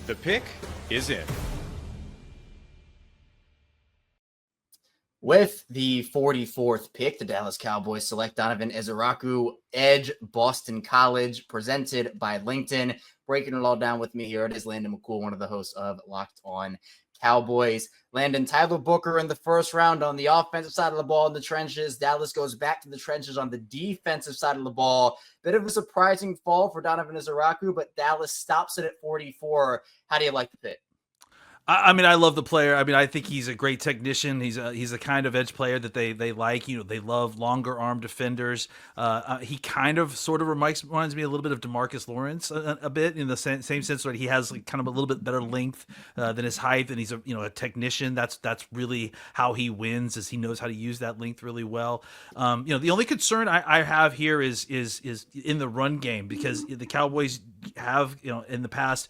The pick is in. With the 44th pick, the Dallas Cowboys select Donovan Ezeiruaku, edge, Boston College, presented by LinkedIn. Breaking it all down with me here, it is Landon McCool, one of the hosts of Locked On Cowboys. Landon, Tyler Booker in the first round on the offensive side of the ball in the trenches. Dallas goes back to the trenches on the defensive side of the ball. Bit of a surprising fall for Donovan Ezeiruaku, but Dallas stops it at 44. How do you like the pick? I mean, I love the player. I mean, I think he's a great technician. He's a kind of edge player that they like. You know, they love longer arm defenders. He kind of sort of reminds me a little bit of DeMarcus Lawrence a bit in the same sense that he has like kind of a little bit better length than his height, and he's a technician. That's really how he wins, is he knows how to use that length really well. The only concern I have here is in the run game, because the Cowboys have in the past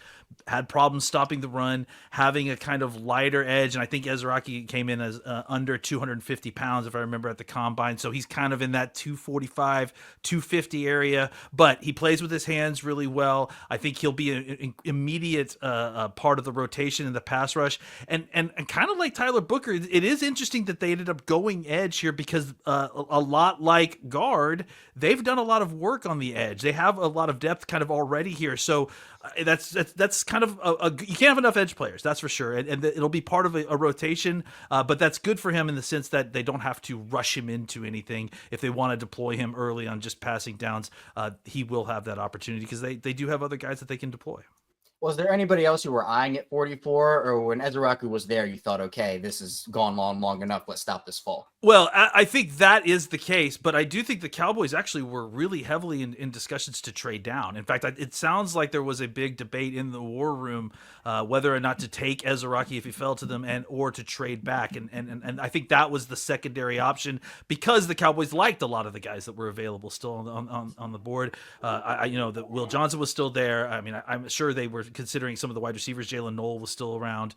had problems stopping the run, having a kind of lighter edge. And I think Ezeiruaku came in as under 250 pounds, if I remember, at the combine. So he's kind of in that 245, 250 area, but he plays with his hands really well. I think he'll be an immediate part of the rotation in the pass rush. And kind of like Tyler Booker, it is interesting that they ended up going edge here, because a lot like guard, they've done a lot of work on the edge. They have a lot of depth kind of already here. So that's kind of you can't have enough edge players, that's for sure, and it'll be part of a rotation, but that's good for him in the sense that they don't have to rush him into anything. If they want to deploy him early on just passing downs, he will have that opportunity, because they do have other guys that they can deploy. Was there anybody else you were eyeing at 44, or when Ezeiruaku was there, you thought, okay, this has gone long enough, let's stop this fall? Well, I think that is the case, but I do think the Cowboys actually were really heavily in discussions to trade down. In fact, it sounds like there was a big debate in the war room whether or not to take Ezeiruaku if he fell to them, or to trade back. And I think that was the secondary option, because the Cowboys liked a lot of the guys that were available still on the board. That Will Johnson was still there. I mean, I'm sure they were considering some of the wide receivers. Jalen Noel was still around.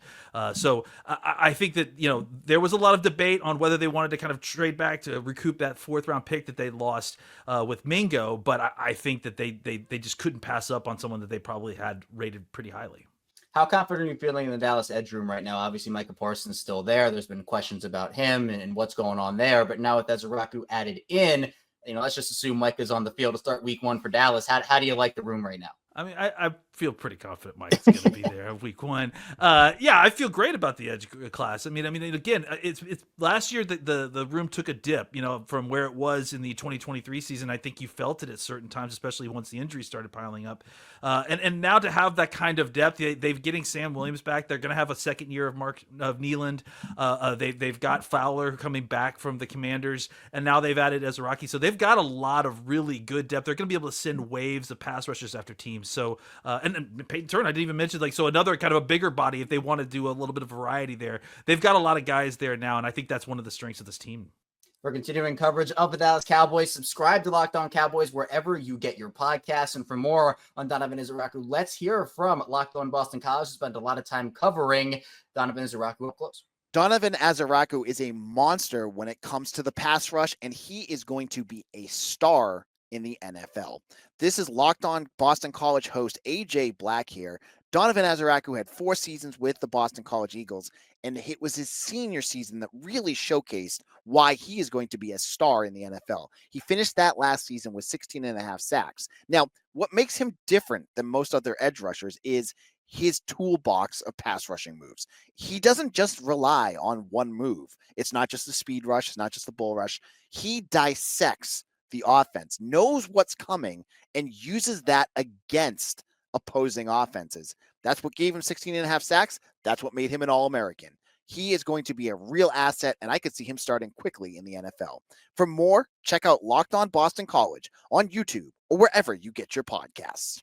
So I think that, there was a lot of debate on whether they wanted to kind of trade back to recoup that 4th round pick that they lost with Mingo. But I think that they just couldn't pass up on someone that they probably had rated pretty highly. How confident are you feeling in the Dallas edge room right now? Obviously, Micah Parsons still there. There's been questions about him and what's going on there. But now with Ezeiruaku added in, let's just assume Micah's on the field to start week 1 for Dallas. How do you like the room right now? I mean, I feel pretty confident Mike's going to be there week 1. Yeah, I feel great about the edge class. I mean, again, it's last year the room took a dip, from where it was in the 2023 season. I think you felt it at certain times, especially once the injuries started piling up. And now to have that kind of depth, they've getting Sam Williams back. They're going to have a second year of Nealand. They've got Fowler coming back from the Commanders, and now they've added Ezeiruaku. So they've got a lot of really good depth. They're going to be able to send waves of pass rushers after teams. So, and Peyton Turner, I didn't even mention, so another kind of a bigger body if they want to do a little bit of variety there. They've got a lot of guys there now, and I think that's one of the strengths of this team. For continuing coverage of the Dallas Cowboys, subscribe to Locked On Cowboys wherever you get your podcasts. And for more on Donovan Ezeiruaku, let's hear from Locked On Boston College, who spent a lot of time covering Donovan Ezeiruaku up close. Donovan Ezeiruaku is a monster when it comes to the pass rush, and he is going to be a star in the NFL. This is Locked On Boston College host AJ Black here. Donovan Ezeiruaku had 4 seasons with the Boston College Eagles, and it was his senior season that really showcased why he is going to be a star in the NFL. He finished that last season with 16.5 sacks. Now, what makes him different than most other edge rushers is his toolbox of pass rushing moves. He doesn't just rely on one move. It's not just the speed rush. It's not just the bull rush. He dissects the offense, knows what's coming, and uses that against opposing offenses. That's what gave him 16.5 sacks. That's what made him an All-American. He is going to be a real asset, and I could see him starting quickly in the NFL. For more, check out Locked On Boston College on YouTube or wherever you get your podcasts.